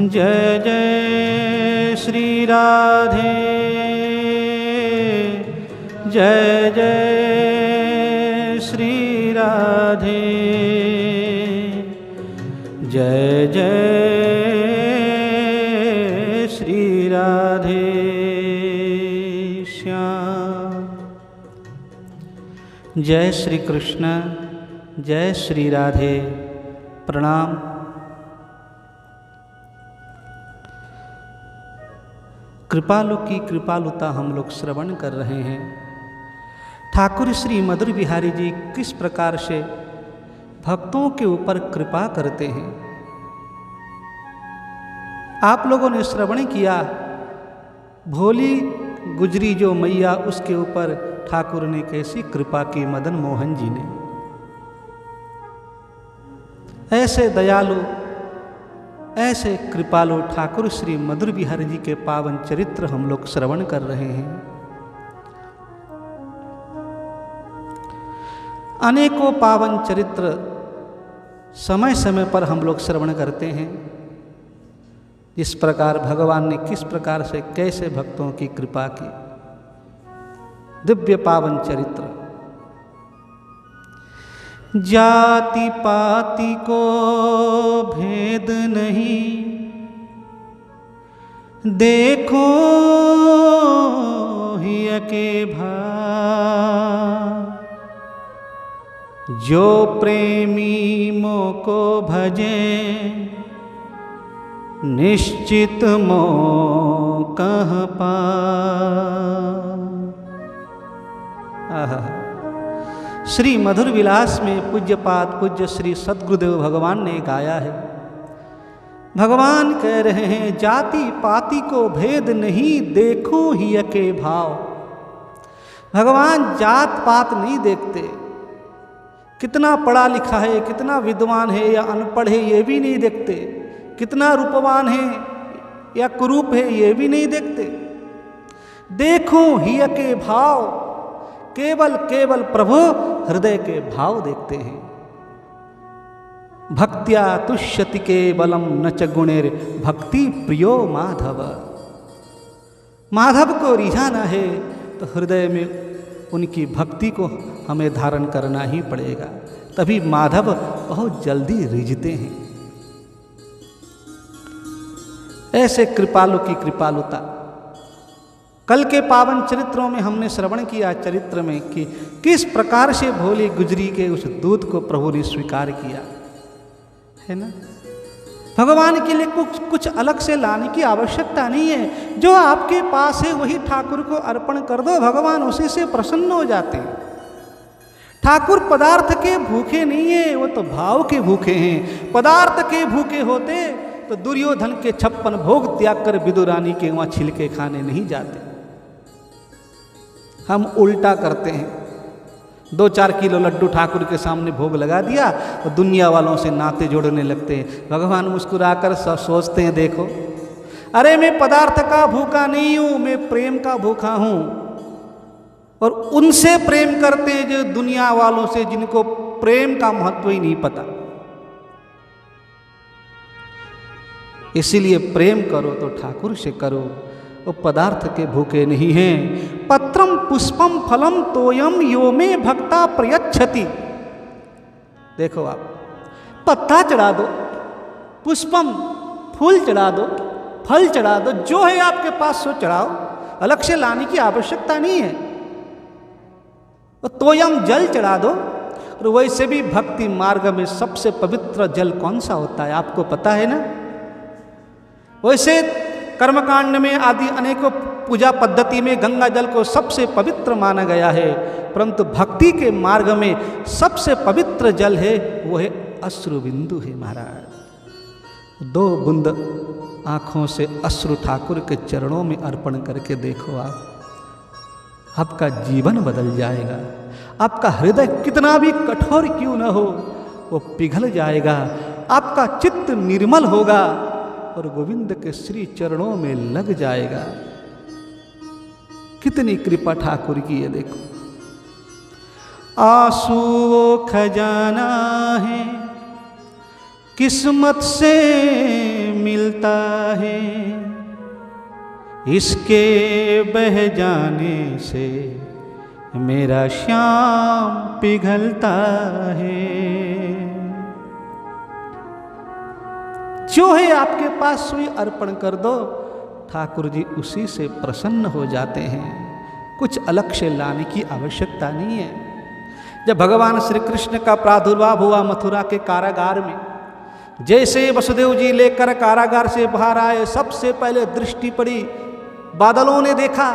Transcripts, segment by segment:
जय जय श्री राधे, जय जय श्री राधे, जय जय श्री राधे श्याम। जय श्री कृष्ण, जय श्री राधे। प्रणाम। कृपालु की कृपालुता हम लोग श्रवण कर रहे हैं। ठाकुर श्री मधुर बिहारी जी किस प्रकार से भक्तों के ऊपर कृपा करते हैं। आप लोगों ने श्रवण किया, भोली गुजरी जो मैया, उसके ऊपर ठाकुर ने कैसी कृपा की, मदन मोहन जी ने। ऐसे दयालु, ऐसे कृपालु ठाकुर श्री मधुर बिहारी जी के पावन चरित्र हम लोग श्रवण कर रहे हैं। अनेकों पावन चरित्र समय समय पर हम लोग श्रवण करते हैं। इस प्रकार भगवान ने किस प्रकार से कैसे भक्तों की कृपा की, दिव्य पावन चरित्र। जाति पाति को भेद नहीं, देखो हिय के भाव, जो प्रेमी मोको भजे, निश्चित मो कह पाव। श्री मधुर विलास में पूज्यपाद पूज्य श्री सद्गुरुदेव भगवान ने गाया है। भगवान कह रहे हैं, जाति पाति को भेद नहीं, देखो हिय के भाव। भगवान जात पात नहीं देखते, कितना पढ़ा लिखा है, कितना विद्वान है या अनपढ़ है ये भी नहीं देखते, कितना रूपवान है या कुरूप है ये भी नहीं देखते। देखो हिय के भाव, केवल केवल प्रभु हृदय के भाव देखते हैं। भक्त्या तुष्यति केवलम न च गुणेर भक्ति प्रियो माधव। माधव को रिझाना है तो हृदय में उनकी भक्ति को हमें धारण करना ही पड़ेगा, तभी माधव बहुत जल्दी रिझते हैं। ऐसे कृपालु की कृपालुता कल के पावन चरित्रों में हमने श्रवण किया। चरित्र में कि किस प्रकार से भोली गुजरी के उस दूत को प्रभु ने स्वीकार किया है ना। भगवान के लिए कुछ अलग से लाने की आवश्यकता नहीं है, जो आपके पास है वही ठाकुर को अर्पण कर दो, भगवान उसी से प्रसन्न हो जाते हैं। ठाकुर पदार्थ के भूखे नहीं है, वो तो भाव के भूखे हैं। पदार्थ के भूखे होते तो दुर्योधन के 56 भोग त्याग कर विदुरानी के वहां छिलके खाने नहीं जाते। हम उल्टा करते हैं, 2-4 किलो लड्डू ठाकुर के सामने भोग लगा दिया और दुनिया वालों से नाते जोड़ने लगते हैं। भगवान मुस्कुराकर सोचते हैं, देखो अरे मैं पदार्थ का भूखा नहीं हूं, मैं प्रेम का भूखा हूं। और उनसे प्रेम करते हैं जो दुनिया वालों से, जिनको प्रेम का महत्व ही नहीं पता। इसीलिए प्रेम करो तो ठाकुर से करो, वो पदार्थ के भूखे नहीं हैं। पत्रम पुष्पम फलम तोयम यो में भक्ता प्रयच्छति। देखो आप, पत्ता चढ़ा दो, पुष्पम फूल चढ़ा दो, फल चढ़ा दो, जो है आपके पास सो चढ़ाओ, अलग से लाने की आवश्यकता नहीं है। तोयम जल चढ़ा दो। और वैसे भी भक्ति मार्ग में सबसे पवित्र जल कौन सा होता है आपको पता है ना। वैसे कर्मकांड में आदि अनेकों पूजा पद्धति में गंगा जल को सबसे पवित्र माना गया है, परंतु भक्ति के मार्ग में सबसे पवित्र जल है वो है अश्रु बिंदु है महाराज। 2 बूंद आँखों से अश्रु ठाकुर के चरणों में अर्पण करके देखो आपका जीवन बदल जाएगा। आपका हृदय कितना भी कठोर क्यों न हो वो पिघल जाएगा, आपका चित्त निर्मल होगा और गोविंद के श्री चरणों में लग जाएगा। कितनी कृपा ठाकुर की है देखो। आंसू खजाना है किस्मत से मिलता है, इसके बह जाने से मेरा श्याम पिघलता है। जो है आपके पास सुई अर्पण कर दो, ठाकुर जी उसी से प्रसन्न हो जाते हैं। कुछ अलग से लाने की आवश्यकता नहीं है। जब भगवान श्री कृष्ण का प्रादुर्भाव हुआ मथुरा के कारागार में, जैसे वसुदेव जी लेकर कारागार से बाहर आए, सबसे पहले दृष्टि पड़ी, बादलों ने देखा,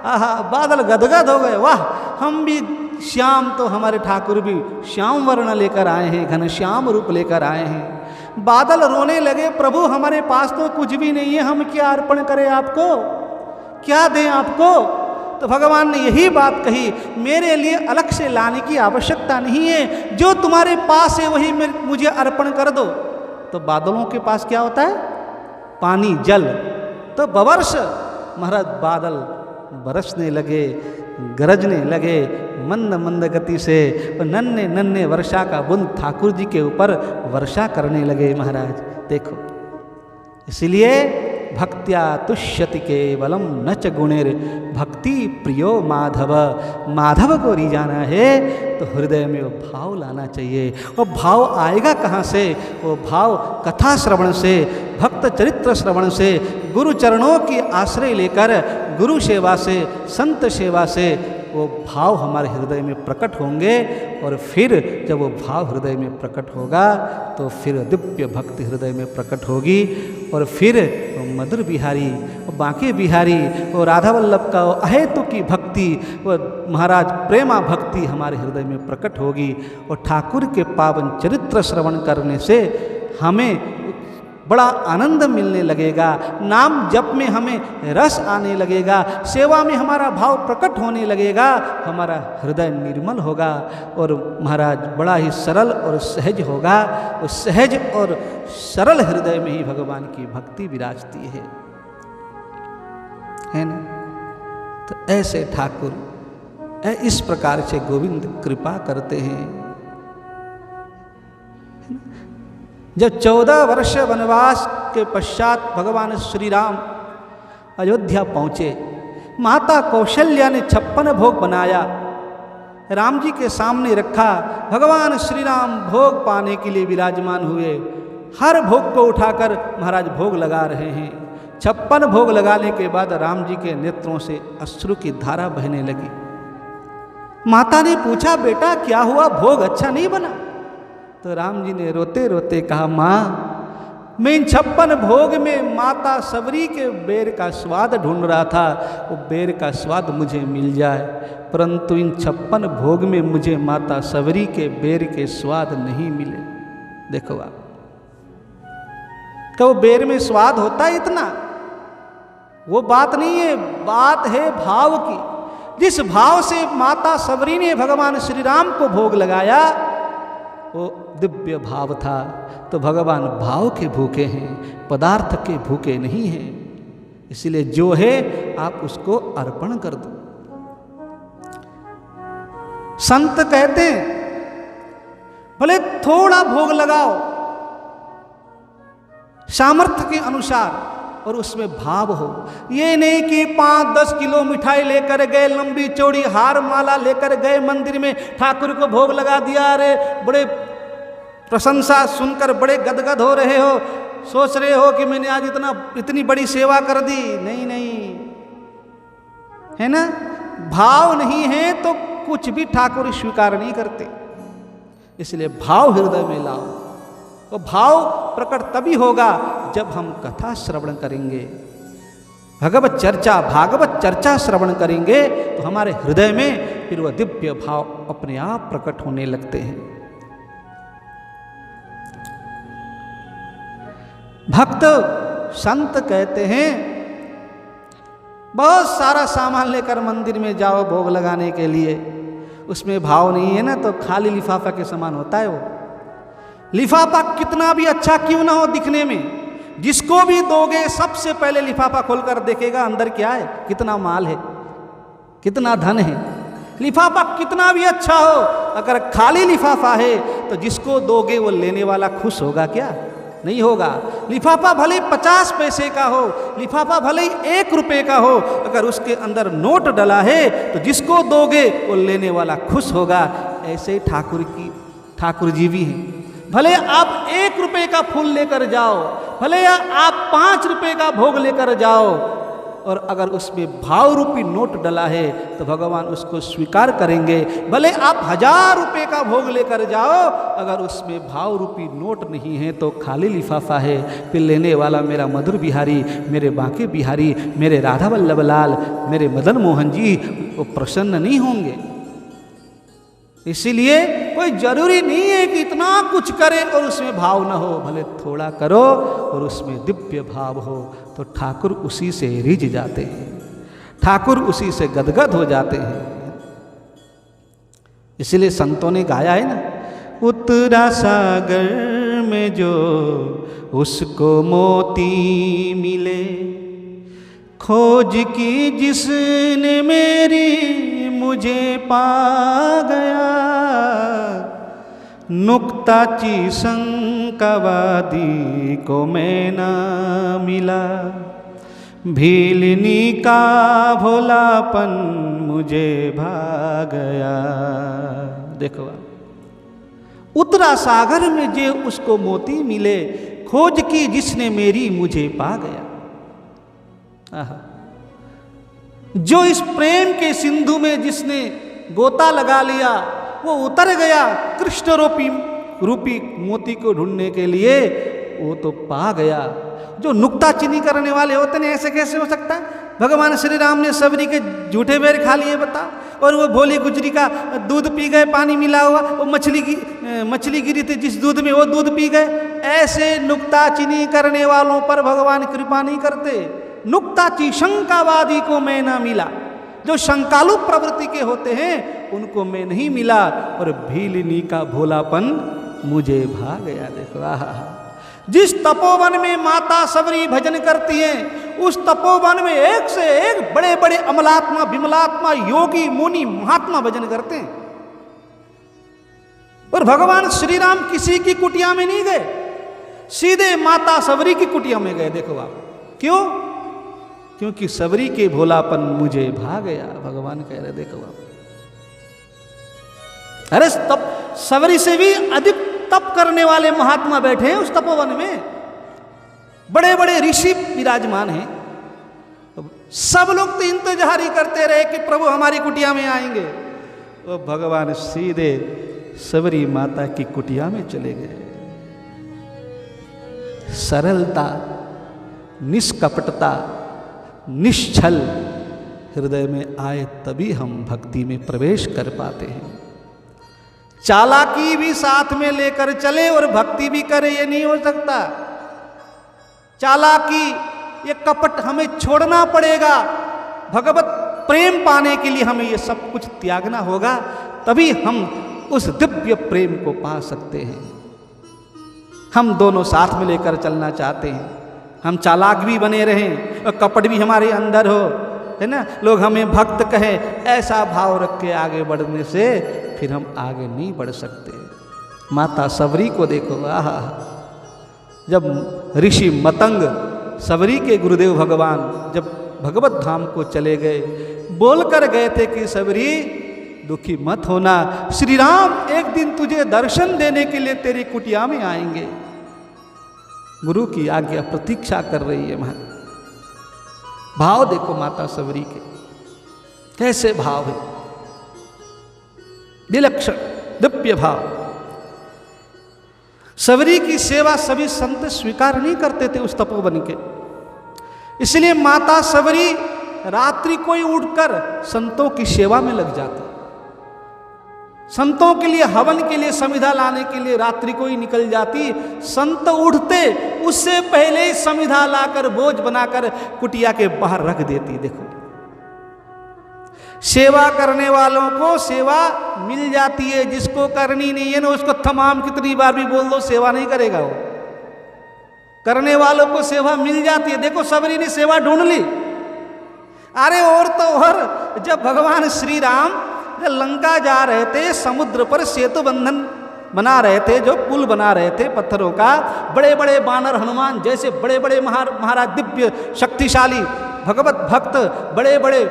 आहा, बादल गदगद हो गए, वाह, हम भी श्याम, तो हमारे ठाकुर भी श्याम वर्ण लेकर आए हैं, घनश्याम रूप लेकर आए हैं। बादल रोने लगे, प्रभु हमारे पास तो कुछ भी नहीं है, हम क्या अर्पण करें आपको, क्या दें आपको। तो भगवान ने यही बात कही, मेरे लिए अलग से लाने की आवश्यकता नहीं है, जो तुम्हारे पास है वही मुझे अर्पण कर दो। तो बादलों के पास क्या होता है? पानी, जल। तो बवर्ष महाराज बादल बरसने लगे, गरजने लगे मंद मंद गति से, नन्हे नन्हे वर्षा का बूंद ठाकुर जी के ऊपर वर्षा करने लगे। महाराज देखो, इसलिए भक्त्या तुष्यति केवलम न च गुणेर भक्ति प्रियो माधव। माधव को रिझाना है तो हृदय में वो भाव लाना चाहिए। वो भाव आएगा कहाँ से? वो भाव कथा श्रवण से, भक्त चरित्र श्रवण से, गुरु चरणों की आश्रय लेकर, गुरु सेवा से, संत सेवा से वो भाव हमारे हृदय में प्रकट होंगे। और फिर जब वो भाव हृदय में प्रकट होगा तो फिर दिव्य भक्ति हृदय में प्रकट होगी। और फिर वो मधुर बिहारी, वो बांके बिहारी, वो राधा वल्लभ का वो अहेतु की भक्ति, वो महाराज प्रेमा भक्ति हमारे हृदय में प्रकट होगी। और ठाकुर के पावन चरित्र श्रवण करने से हमें बड़ा आनंद मिलने लगेगा, नाम जप में हमें रस आने लगेगा, सेवा में हमारा भाव प्रकट होने लगेगा, हमारा हृदय निर्मल होगा और महाराज बड़ा ही सरल और सहज होगा। उस सहज और सरल हृदय में ही भगवान की भक्ति विराजती है ना। तो ऐसे ठाकुर इस प्रकार से गोविंद कृपा करते हैं। जब 14 वर्ष वनवास के पश्चात भगवान श्री राम अयोध्या पहुँचे, माता कौशल्या ने 56 भोग बनाया, राम जी के सामने रखा। भगवान श्री राम भोग पाने के लिए विराजमान हुए। हर भोग को उठाकर महाराज भोग लगा रहे हैं। 56 भोग लगाने के बाद राम जी के नेत्रों से अश्रु की धारा बहने लगी। माता ने पूछा, बेटा क्या हुआ, भोग अच्छा नहीं बना? तो राम जी ने रोते रोते कहा, माँ मैं इन 56 भोग में माता सबरी के बेर का स्वाद ढूंढ रहा था, वो बेर का स्वाद मुझे मिल जाए, परंतु इन 56 भोग में मुझे माता सबरी के बेर के स्वाद नहीं मिले। देखो आप, क्या वो बेर में स्वाद होता है इतना? वो बात नहीं है, बात है भाव की। जिस भाव से माता सबरी ने भगवान श्री राम को भोग लगाया वो दिव्य भाव था। तो भगवान भाव के भूखे हैं, पदार्थ के भूखे नहीं हैं। इसलिए जो है आप उसको अर्पण कर दो। संत कहते हैं भले थोड़ा भोग लगाओ सामर्थ्य के अनुसार, और उसमें भाव हो। ये नहीं कि 5-10 किलो मिठाई लेकर गए, लंबी चौड़ी हार माला लेकर गए मंदिर में, ठाकुर को भोग लगा दिया, अरे बड़े प्रशंसा सुनकर बड़े गदगद हो रहे हो, सोच रहे हो कि मैंने आज इतनी बड़ी सेवा कर दी। नहीं नहीं, है ना। भाव नहीं है तो कुछ भी ठाकुर स्वीकार नहीं करते। इसलिए भाव हृदय में लाओ। वो भाव प्रकट तभी होगा जब हम कथा श्रवण करेंगे, भगवत चर्चा, भागवत चर्चा श्रवण करेंगे तो हमारे हृदय में फिर वह दिव्य भाव अपने आप प्रकट होने लगते हैं। भक्त संत कहते हैं बहुत सारा सामान लेकर मंदिर में जाओ भोग लगाने के लिए, उसमें भाव नहीं है ना तो खाली लिफाफा के समान होता है। वो लिफाफा कितना भी अच्छा क्यों ना हो दिखने में, जिसको भी दोगे सबसे पहले लिफाफा खोलकर देखेगा अंदर क्या है, कितना माल है, कितना धन है। लिफाफा कितना भी अच्छा हो, अगर खाली लिफाफा है तो जिसको दोगे वो लेने वाला खुश होगा क्या? नहीं होगा। लिफाफा भले 50 पैसे का हो, लिफाफा भले 1 रुपए का हो, अगर उसके अंदर नोट डला है तो जिसको दोगे वो लेने वाला खुश होगा। ऐसे ही ठाकुर जी भी हैं। भले आप 1 रुपए का फूल लेकर जाओ, भले आप 5 रुपए का भोग लेकर जाओ, और अगर उसमें भाव रूपी नोट डला है तो भगवान उसको स्वीकार करेंगे। भले आप 1000 रुपए का भोग लेकर जाओ, अगर उसमें भाव रूपी नोट नहीं है तो खाली लिफाफा है, फिर लेने वाला मेरा मधुर बिहारी, मेरे बांके बिहारी, मेरे राधा वल्लभ लाल, मेरे मदन मोहन जी वो प्रसन्न नहीं होंगे। इसीलिए कोई जरूरी नहीं है कि इतना कुछ करे और उसमें भाव न हो, भले थोड़ा करो और उसमें दिव्य भाव हो तो ठाकुर उसी से रिझ जाते हैं, ठाकुर उसी से गदगद हो जाते हैं। इसलिए संतों ने गाया है ना, उतरा सागर में जो उसको मोती मिले, खोज की जिसने मेरी मुझे पा गया, नुक्ताची शंकावादी को मैं ना मिला, भीलनी का भोलापन मुझे भा गया। देखो उतरा सागर में जे उसको मोती मिले, खोज की जिसने मेरी मुझे पा गया। आहा, जो इस प्रेम के सिंधु में जिसने गोता लगा लिया वो उतर गया कृष्ण रूपी मोती को ढूंढने के लिए, वो तो पा गया। जो नुक्ताचीनी करने वाले होते हैं ऐसे कैसे हो सकता है? भगवान श्री राम ने सबरी के झूठे बेर खा लिए बता, और वो भोली गुजरी का दूध पी गए, पानी मिला हुआ, वो मछली गिरी थी जिस दूध में वो दूध पी गए। ऐसे नुक्ताचीनी करने वालों पर भगवान कृपा नहीं करते। नुक्ताची शंकावादी को मैं ना मिला, जो शंकालु प्रवृत्ति के होते हैं उनको मैं नहीं मिला, और भीलनी का भोलापन मुझे भा गया। देखो आहा, जिस तपोवन में माता सबरी भजन करती हैं, उस तपोवन में एक से एक बड़े बड़े अमलात्मा, विमलात्मा, योगी, मुनि, महात्मा भजन करते हैं। और भगवान श्री राम किसी की कुटिया में नहीं गए, सीधे माता सबरी की कुटिया में गए। देखो आप, क्यों? क्योंकि सबरी के भोलापन मुझे भा गया, भगवान कह रहे। देखो आप, अरे तप सबरी से भी अधिक तप करने वाले महात्मा बैठे हैं उस तपोवन में, बड़े बड़े ऋषि विराजमान हैं। सब लोग तो इंतजार ही करते रहे कि प्रभु हमारी कुटिया में आएंगे, वो भगवान सीधे सबरी माता की कुटिया में चले गए। सरलता, निष्कपटता, निश्छल हृदय में आए तभी हम भक्ति में प्रवेश कर पाते हैं। चालाकी भी साथ में लेकर चले और भक्ति भी करे, ये नहीं हो सकता। चालाकी, ये कपट हमें छोड़ना पड़ेगा। भगवत प्रेम पाने के लिए हमें ये सब कुछ त्यागना होगा, तभी हम उस दिव्य प्रेम को पा सकते हैं। हम दोनों साथ में लेकर चलना चाहते हैं, हम चालाक भी बने रहें और कपट भी हमारे अंदर हो, है ना। लोग हमें भक्त कहें, ऐसा भाव रख के आगे बढ़ने से फिर हम आगे नहीं बढ़ सकते। माता सबरी को देखो, आहा, जब ऋषि मतंग सबरी के गुरुदेव भगवान जब भगवत धाम को चले गए, बोलकर गए थे कि सबरी दुखी मत होना, श्री राम एक दिन तुझे दर्शन देने के लिए तेरी कुटिया में आएंगे। गुरु की आज्ञा प्रतीक्षा कर रही है। वहां भाव देखो माता सबरी के, कैसे भाव है, विलक्षण दिव्य भाव। सबरी की सेवा सभी संत स्वीकार नहीं करते थे उस तपोवन के, इसलिए माता सबरी रात्रि को ही उठकर संतों की सेवा में लग जाती। संतों के लिए हवन के लिए समिधा लाने के लिए रात्रि को ही निकल जाती। संत उठते उससे पहले ही समिधा लाकर बोझ बनाकर कुटिया के बाहर रख देती। देखो, सेवा करने वालों को सेवा मिल जाती है, जिसको करनी नहीं है ना उसको तमाम कितनी बार भी बोल दो सेवा नहीं करेगा वो। करने वालों को सेवा मिल जाती है। देखो सबरी ने सेवा ढूंढ ली। अरे और तो और, जब भगवान श्री राम लंका जा रहे थे, समुद्र पर सेतु बंधन बना रहे थे, जो पुल बना रहे थे पत्थरों का, बड़े बड़े बानर हनुमान जैसे बड़े बड़े महाराज दिव्य शक्तिशाली भगवत भक्त बड़े बड़े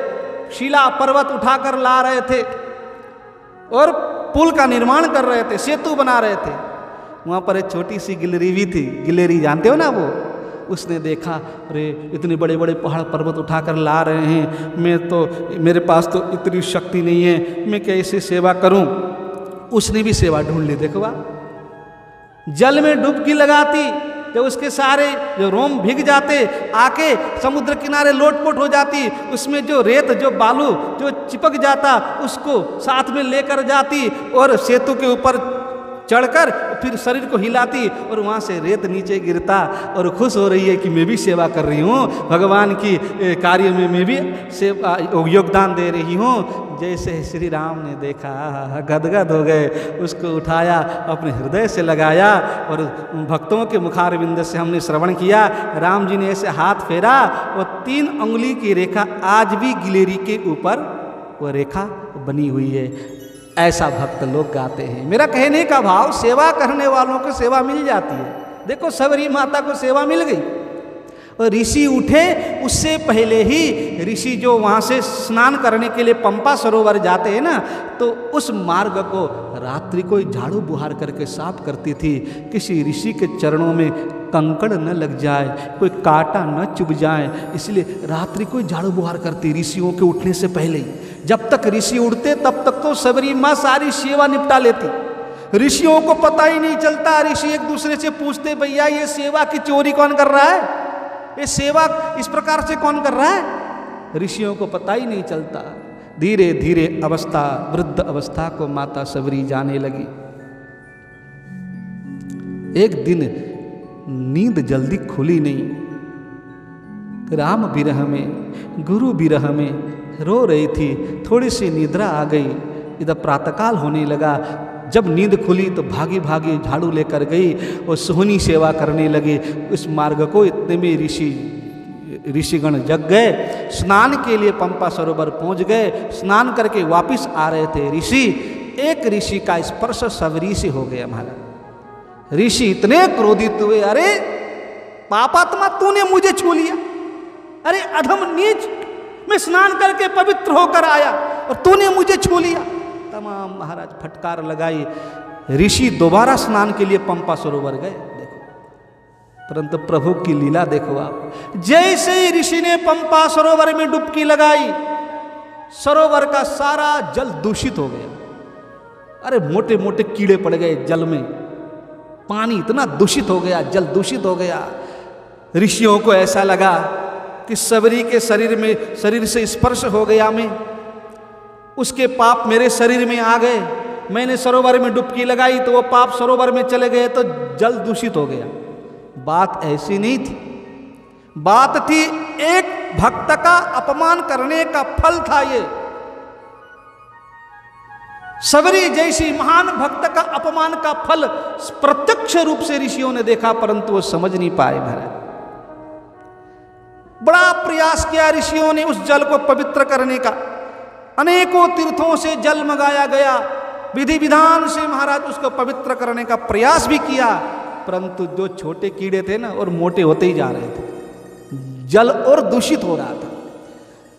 शिला पर्वत उठाकर ला रहे थे और पुल का निर्माण कर रहे थे, सेतु बना रहे थे। वहाँ पर एक छोटी सी गिलहरी भी थी, गिलहरी जानते हो ना वो, उसने देखा अरे इतने बड़े बड़े पहाड़ पर्वत उठाकर ला रहे हैं, मेरे पास तो इतनी शक्ति नहीं है, मैं कैसे सेवा करूं। उसने भी सेवा ढूंढ ली। देखो जल में डुबकी लगाती, जब उसके सारे जो रोम भीग जाते, आके समुद्र किनारे लोटपोट हो जाती, उसमें जो रेत जो बालू जो चिपक जाता उसको साथ में लेकर जाती और सेतु के ऊपर चढ़कर फिर शरीर को हिलाती और वहाँ से रेत नीचे गिरता और खुश हो रही है कि मैं भी सेवा कर रही हूँ, भगवान की कार्य में मैं भी सेवा योगदान दे रही हूँ। जैसे श्री राम ने देखा गदगद हो गए, उसको उठाया अपने हृदय से लगाया और भक्तों के मुखारविंद से हमने श्रवण किया, राम जी ने ऐसे हाथ फेरा और 3 अंगुली की रेखा आज भी गिलहरी के ऊपर वो रेखा बनी हुई है। ऐसा भक्त लोग गाते हैं। मेरा कहने का भाव, सेवा करने वालों को सेवा मिल जाती है। देखो सबरी माता को सेवा मिल गई और ऋषि उठे, उससे पहले ही ऋषि जो वहाँ से स्नान करने के लिए पंपा सरोवर जाते हैं ना, तो उस मार्ग को रात्रि को झाड़ू बुहार करके साफ करती थी, किसी ऋषि के चरणों में कंकड़ न लग जाए, कोई कांटा न चुभ जाए, इसलिए रात्रि को झाड़ू बुहार करती ऋषियों के उठने से पहले ही। जब तक ऋषि उठते तब तक तो सबरी माँ सारी सेवा निपटा लेती। ऋषियों को पता ही नहीं चलता, ऋषि एक दूसरे से पूछते भैया ये सेवा की चोरी कौन कर रहा है, ये सेवा इस प्रकार से कौन कर रहा है, ऋषियों को पता ही नहीं चलता। धीरे धीरे अवस्था, वृद्ध अवस्था को माता सबरी जाने लगी। एक दिन नींद जल्दी खुली नहीं, राम विरह में, गुरु विरह में रो रही थी, थोड़ी सी निद्रा आ गई। इधर प्रातःकाल होने लगा, जब नींद खुली तो भागी भागी झाड़ू लेकर गई और सोहनी सेवा करने लगे। उस मार्ग को इतने में ऋषिगण जग गए, स्नान के लिए पंपा सरोवर पहुंच गए। स्नान करके वापस आ रहे थे ऋषि, एक ऋषि का स्पर्श सबरी से हो गया। हमारा ऋषि इतने क्रोधित हुए, अरे पापात्मा तूने मुझे छू लिया, अरे अधम नीच, मैं स्नान करके पवित्र होकर आया और तूने मुझे छू लिया। तमाम महाराज फटकार लगाई। ऋषि दोबारा स्नान के लिए पंपा सरोवर गए। देखो परंतु प्रभु की लीला देखो आप, जैसे ही ऋषि ने पंपा सरोवर में डुबकी लगाई, सरोवर का सारा जल दूषित हो गया। अरे मोटे मोटे कीड़े पड़ गए जल में, पानी इतना दूषित हो गया, जल दूषित हो गया। ऋषियों को ऐसा लगा कि सबरी के शरीर से स्पर्श हो गया, मैं उसके पाप मेरे शरीर में आ गए, मैंने सरोवर में डुबकी लगाई तो वो पाप सरोवर में चले गए तो जल दूषित हो गया। बात ऐसी नहीं थी, बात थी एक भक्त का अपमान करने का फल था ये। सबरी जैसी महान भक्त का अपमान का फल प्रत्यक्ष रूप से ऋषियों ने देखा, परंतु वो समझ नहीं पाए। महाराज बड़ा प्रयास किया ऋषियों ने उस जल को पवित्र करने का, अनेकों तीर्थों से जल मंगाया गया, विधि विधान से महाराज उसको पवित्र करने का प्रयास भी किया, परंतु जो छोटे कीड़े थे ना और मोटे होते ही जा रहे थे, जल और दूषित हो रहा था।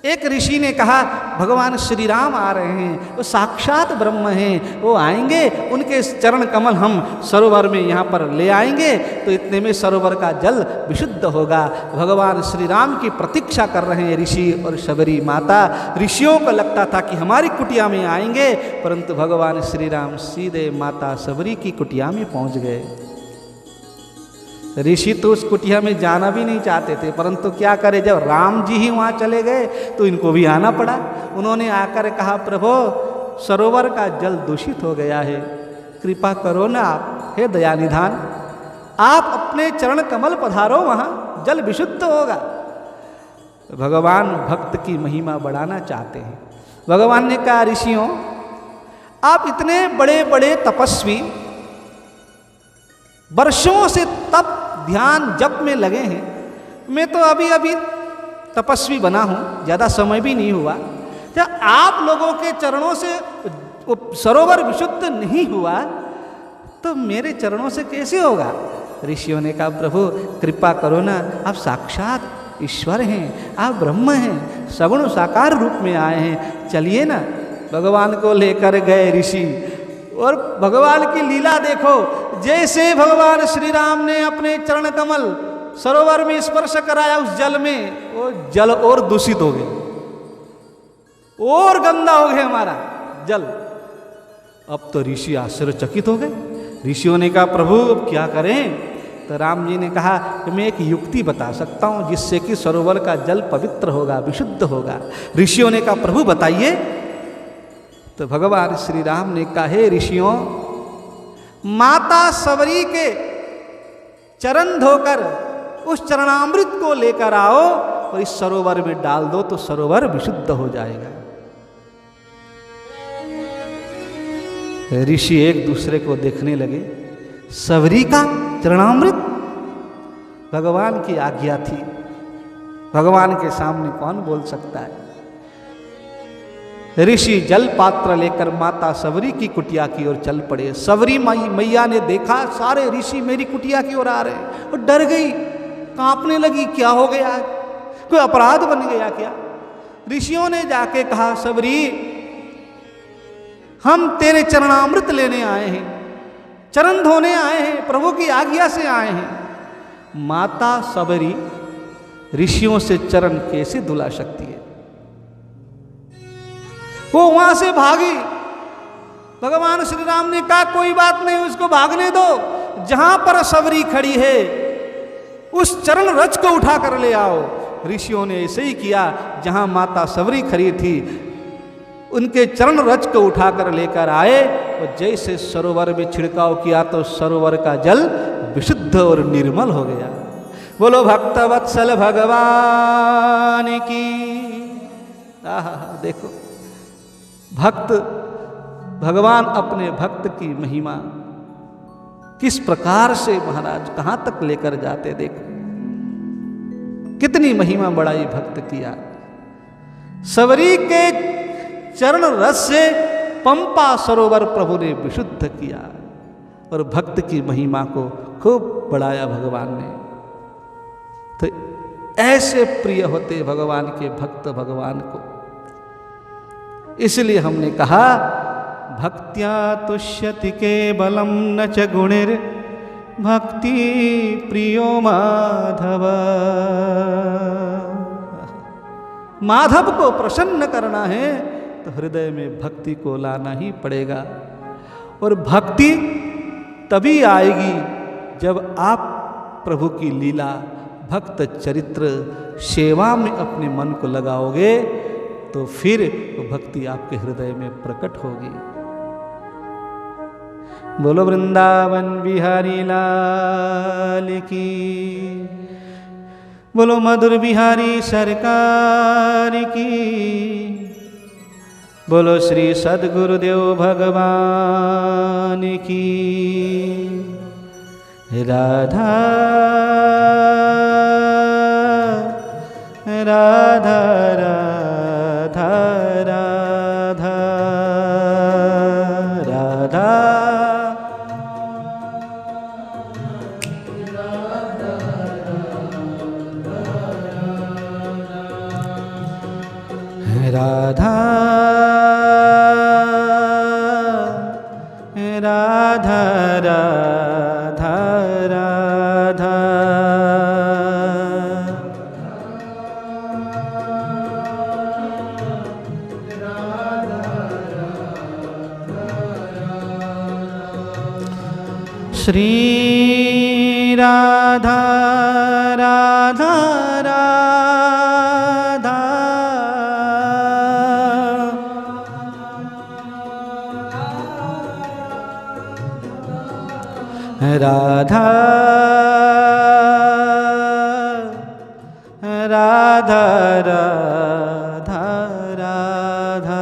एक ऋषि ने कहा भगवान श्री राम आ रहे हैं, वो साक्षात ब्रह्म हैं, वो आएंगे, उनके चरण कमल हम सरोवर में यहाँ पर ले आएंगे तो इतने में सरोवर का जल विशुद्ध होगा। भगवान श्री राम की प्रतीक्षा कर रहे हैं ऋषि और सबरी माता। ऋषियों को लगता था कि हमारी कुटिया में आएंगे, परंतु भगवान श्री राम सीधे माता सबरी की कुटिया में पहुँच गए। ऋषि तो उस कुटिया में जाना भी नहीं चाहते थे, परंतु क्या करे, जब राम जी ही वहाँ चले गए तो इनको भी आना पड़ा। उन्होंने आकर कहा प्रभु सरोवर का जल दूषित हो गया है, कृपा करो ना आप, हे दयानिधान, आप अपने चरण कमल पधारो, वहाँ जल विशुद्ध होगा। भगवान भक्त की महिमा बढ़ाना चाहते हैं। भगवान ने कहा ऋषियों आप इतने बड़े बड़े तपस्वी, वर्षों से तप ध्यान जप में लगे हैं, मैं तो अभी अभी तपस्वी बना हूँ, ज़्यादा समय भी नहीं हुआ, जब आप लोगों के चरणों से सरोवर विशुद्ध नहीं हुआ तो मेरे चरणों से कैसे होगा? ऋषियों ने कहा प्रभु कृपा करो ना, आप साक्षात ईश्वर हैं, आप ब्रह्म हैं, सगुण साकार रूप में आए हैं, चलिए ना। भगवान को लेकर गए ऋषि और भगवान की लीला देखो। जैसे भगवान श्री राम ने अपने चरण कमल सरोवर में स्पर्श कराया उस जल में, वो जल और दूषित हो गया और गंदा हो गया हमारा जल। अब तो ऋषि आश्चर्यचकित हो गए। ऋषियों ने कहा प्रभु अब क्या करें? तो राम जी ने कहा कि मैं एक युक्ति बता सकता हूं जिससे कि सरोवर का जल पवित्र होगा, विशुद्ध होगा। ऋषियों ने कहा प्रभु बताइए। तो भगवान श्री राम ने कहा हे ऋषियों, माता सबरी के चरण धोकर उस चरणामृत को लेकर आओ और इस सरोवर में डाल दो तो सरोवर विशुद्ध हो जाएगा। ऋषि एक दूसरे को देखने लगे। सबरी का चरणामृत, भगवान की आज्ञा थी, भगवान के सामने कौन बोल सकता है? ऋषि जल पात्र लेकर माता सबरी की कुटिया की ओर चल पड़े। सबरी मैया ने देखा सारे ऋषि मेरी कुटिया की ओर आ रहे हैं और डर गई, कांपने लगी, क्या हो गया? कोई अपराध बन गया क्या? ऋषियों ने जाके कहा सबरी हम तेरे चरणामृत लेने आए हैं, चरण धोने आए हैं, प्रभु की आज्ञा से आए हैं। माता सबरी ऋषियों से चरण कैसे धुला सकती है? वो वहां से भागी। भगवान श्री राम ने कहा कोई बात नहीं, उसको भागने दो। जहां पर सबरी खड़ी है उस चरण रज को उठा कर ले आओ। ऋषियों ने ऐसे ही किया। जहां माता सबरी खड़ी थी उनके चरण रज को उठाकर लेकर आए और जैसे सरोवर में छिड़काव किया तो सरोवर का जल विशुद्ध और निर्मल हो गया। बोलो भक्त वत्सल भगवान की। देखो भक्त, भगवान अपने भक्त की महिमा किस प्रकार से महाराज कहां तक लेकर जाते। देखो कितनी महिमा बढ़ाई भक्त किया। सबरी के चरण रस से पंपा सरोवर प्रभु ने विशुद्ध किया और भक्त की महिमा को खूब बढ़ाया भगवान ने। तो ऐसे प्रिय होते भगवान के भक्त भगवान को। इसलिए हमने कहा भक्त्या तुष्यति केवलम न च गुणिर भक्ति प्रियो माधव। माधव को प्रसन्न करना है तो हृदय में भक्ति को लाना ही पड़ेगा। और भक्ति तभी आएगी जब आप प्रभु की लीला, भक्त चरित्र, सेवा में अपने मन को लगाओगे तो फिर वो भक्ति आपके हृदय में प्रकट होगी। बोलो वृंदावन बिहारी लाल की। बोलो मधुर बिहारी सरकार की। बोलो श्री सद्गुरुदेव भगवान की। राधा राधा राधा राधा राधा राधा राधा राधा राधा। श्री राधा राधा राधा राधा राधा राधा राधा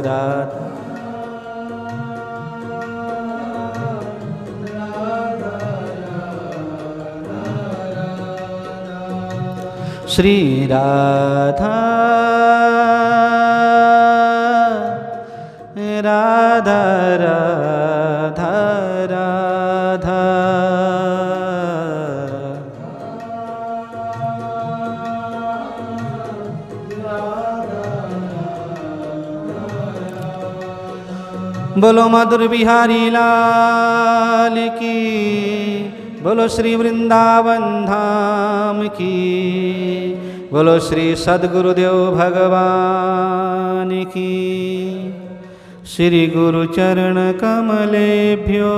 राधा। श्री राधा राधा राधा बोलो मधुर बिहारी लाल की, बोलो श्री वृंदावन धाम की, बोलो श्री सद्गुरुदेव भगवान की। श्री गुरु चरण कमलेभ्यो